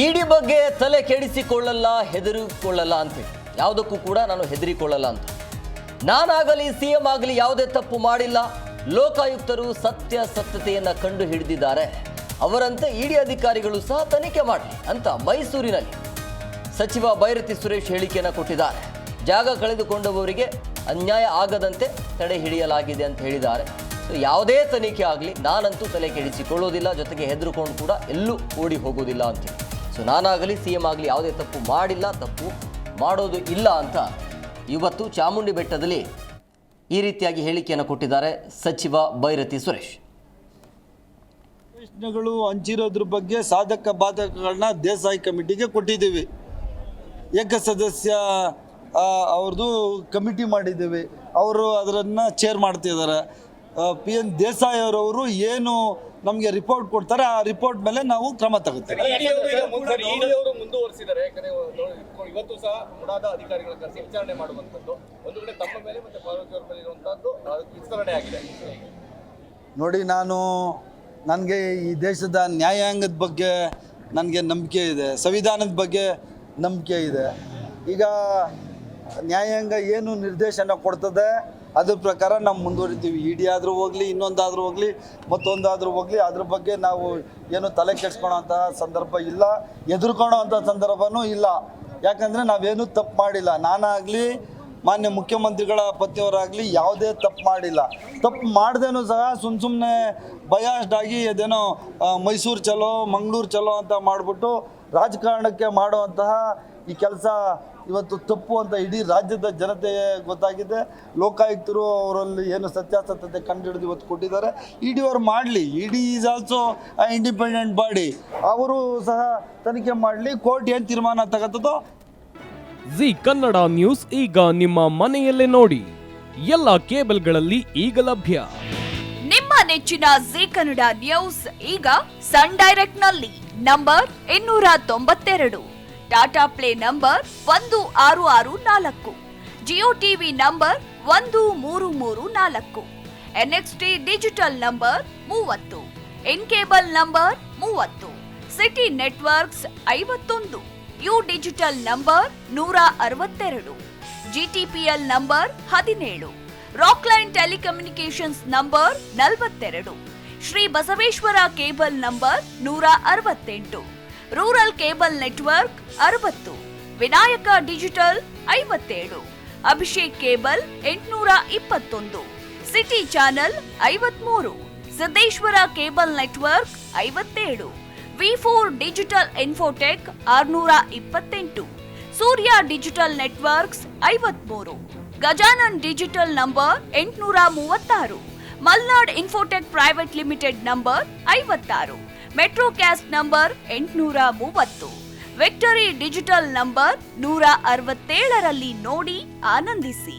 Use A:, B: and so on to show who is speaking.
A: ಇಡಿ ಬಗ್ಗೆ ತಲೆ ಕೆಡಿಸಿಕೊಳ್ಳಲ್ಲ, ಹೆದರಿಕೊಳ್ಳಲ್ಲ ಅಂತೇಳಿ, ಯಾವುದಕ್ಕೂ ಕೂಡ ನಾನು ಹೆದರಿಕೊಳ್ಳಲ್ಲ ಅಂತ. ನಾನಾಗಲಿ ಸಿಎಂ ಆಗಲಿ ಯಾವುದೇ ತಪ್ಪು ಮಾಡಿಲ್ಲ. ಲೋಕಾಯುಕ್ತರು ಸತ್ಯತೆಯನ್ನು ಕಂಡು ಹಿಡಿದಿದ್ದಾರೆ. ಅವರಂತೆ ಇಡಿ ಅಧಿಕಾರಿಗಳು ಸಹ ತನಿಖೆ ಮಾಡಲಿ ಅಂತ ಮೈಸೂರಿನಲ್ಲಿ ಸಚಿವ ಬೈರತಿ ಸುರೇಶ್ ಹೇಳಿಕೆಯನ್ನು ಕೊಟ್ಟಿದ್ದಾರೆ. ಜಾಗ ಕಳೆದುಕೊಂಡವರಿಗೆ ಅನ್ಯಾಯ ಆಗದಂತೆ ತಡೆ ಹಿಡಿಯಲಾಗಿದೆ ಅಂತ ಹೇಳಿದ್ದಾರೆ. ಸೊ ಯಾವುದೇ ತನಿಖೆ ಆಗಲಿ ನಾನಂತೂ ತಲೆ ಕೆಡಿಸಿಕೊಳ್ಳೋದಿಲ್ಲ, ಜೊತೆಗೆ ಹೆದರ್ಕೊಂಡು ಕೂಡ ಎಲ್ಲೂ ಓಡಿ ಹೋಗೋದಿಲ್ಲ ಅಂತೇಳಿ. ಸೊ ನಾನಾಗಲಿ ಸಿಎಂ ಆಗಲಿ ಯಾವುದೇ ತಪ್ಪು ಮಾಡಿಲ್ಲ, ತಪ್ಪು ಮಾಡೋದು ಇಲ್ಲ ಅಂತ ಇವತ್ತು ಚಾಮುಂಡಿ ಬೆಟ್ಟದಲ್ಲಿ ಈ ರೀತಿಯಾಗಿ ಹೇಳಿಕೆಯನ್ನು ಕೊಟ್ಟಿದ್ದಾರೆ ಸಚಿವ ಬೈರತಿ ಸುರೇಶ್.
B: ಪ್ರಶ್ನೆಗಳು ಹಂಚಿರೋದ್ರ ಬಗ್ಗೆ ಸಾಧಕ ಬಾಧಕಗಳನ್ನ ದೇಸಾಯಿ ಕಮಿಟಿಗೆ ಕೊಟ್ಟಿದ್ದೀವಿ. ಏಕಸದಸ್ಯ ಅವ್ರದ್ದು ಕಮಿಟಿ ಮಾಡಿದ್ದೀವಿ. ಅವರು ಅದನ್ನು ಚೇರ್ ಮಾಡ್ತಿದ್ದಾರೆ. PN ದೇಸಾಯಿ ಅವರವರು ಏನು ನಮಗೆ ರಿಪೋರ್ಟ್ ಕೊಡ್ತಾರೆ, ಆ ರಿಪೋರ್ಟ್ ಮೇಲೆ ನಾವು ಕ್ರಮ ತಗೋತೇವೆ.
C: ಮುಂದುವರಿಸಿದ್ದಾರೆ. ಇವತ್ತು ಸಹ ಮುಡಾದ ಅಧಿಕಾರಿಗಳ ಕರೆಸಿ ವಿಚಾರಣೆ ಮಾಡುವಂಥದ್ದು, ಒಂದು ಕಡೆ ತಮ್ಮ ಮೇಲೆ ಮತ್ತೆ ಪಾರ್ವತಿ ಅವರ ಮೇಲೆ ಇರುವಂತಹದ್ದು ವಿಸ್ತರಣೆ ಆಗಿದೆ.
B: ನೋಡಿ, ನನಗೆ ಈ ದೇಶದ ನ್ಯಾಯಾಂಗದ ಬಗ್ಗೆ ನನಗೆ ನಂಬಿಕೆ ಇದೆ, ಸಂವಿಧಾನದ ಬಗ್ಗೆ ನಂಬಿಕೆ ಇದೆ. ಈಗ ನ್ಯಾಯಾಂಗ ಏನು ನಿರ್ದೇಶನ ಕೊಡ್ತದೆ ಅದ್ರ ಪ್ರಕಾರ ನಾವು ಮುಂದುವರಿತೀವಿ. ಇಡಿ ಆದರೂ ಹೋಗಲಿ, ಇನ್ನೊಂದಾದರೂ ಹೋಗಲಿ, ಮತ್ತೊಂದಾದರೂ ಹೋಗಲಿ, ಅದ್ರ ಬಗ್ಗೆ ನಾವು ಏನು ತಲೆ ಕೆಡಿಸ್ಕೊಳ್ಳೋಂಥ ಸಂದರ್ಭ ಇಲ್ಲ, ಹೆದರ್ಕೊಳ್ಳೋವಂಥ ಸಂದರ್ಭವೂ ಇಲ್ಲ. ಯಾಕಂದರೆ ನಾವೇನೂ ತಪ್ಪು ಮಾಡಿಲ್ಲ. ನಾನಾಗಲಿ ಮಾನ್ಯ ಮುಖ್ಯಮಂತ್ರಿಗಳ ಪತ್ನಿಯವರಾಗಲಿ ಯಾವುದೇ ತಪ್ಪು ಮಾಡಿಲ್ಲ. ತಪ್ಪು ಮಾಡ್ದೇನೂ ಸಹ ಸುಮ್ಮನೆ ಬಯಾಸ್ಡ್ ಆಗಿ ಅದೇನೋ ಮೈಸೂರು ಚಲೋ, ಮಂಗಳೂರು ಚಲೋ ಅಂತ ಮಾಡಿಬಿಟ್ಟು ರಾಜಕಾರಣಕ್ಕೆ ಮಾಡುವಂತಹ ಈ ಕೆಲಸ ಇವತ್ತು ತಪ್ಪು ಅಂತ ಇಡೀ ರಾಜ್ಯದ ಜನತೆಗೆ ಗೊತ್ತಾಗಿದೆ. ಲೋಕಾಯುಕ್ತರು ಅವರಲ್ಲಿ ಏನು ಸತ್ಯಾಸತ್ಯತೆ ಕಂಡುಹಿಡಿದು ಇವತ್ತು ಕೊಟ್ಟಿದ್ದಾರೆ. ಇಡಿ ಅವರು ಮಾಡಲಿ. ಇಡಿ ಈಸ್ ಆಲ್ಸೋ ಇಂಡಿಪೆಂಡೆಂಟ್ ಬಾಡಿ. ಅವರು ಸಹ ತನಿಖೆ ಮಾಡಲಿ. ಕೋರ್ಟ್ ಏನು ತೀರ್ಮಾನ ತಗೋತದೋ.
D: ಜಿ ಕನ್ನಡ ನ್ಯೂಸ್ ಈಗ ನಿಮ್ಮ ಮನೆಯಲ್ಲೇ ನೋಡಿ. ಎಲ್ಲ ಕೇಬಲ್ಗಳಲ್ಲಿ ಈಗ ಲಭ್ಯ.
E: ನಿಮ್ಮ ನೆಚ್ಚಿನ ಜಿ ಕನ್ನಡ ನ್ಯೂಸ್ ಈಗ ಸನ್ ಡೈರೆಕ್ಟ್ ನಲ್ಲಿ number 292, Tata play number 1664, Jio TV number 1334, NXT digital number 30, in cable number 30, city networks 51, U digital number 162, GTPL number 17, Rockline telecommunications number 42, Shri Basaveshwara cable number 168, rural cable network 60, Vinayaka digital 57, Abhishek cable 821, city channel 53, Siddeshwara cable network 57, V4 digital Infotech 628, Surya digital networks 53, Gajanan digital number 836, Malnad Infotech Private Limited number 56, Metrocast number 830, Victory Digital number 167ರಲ್ಲಿ ನೋಡಿ ಆನಂದಿಸಿ.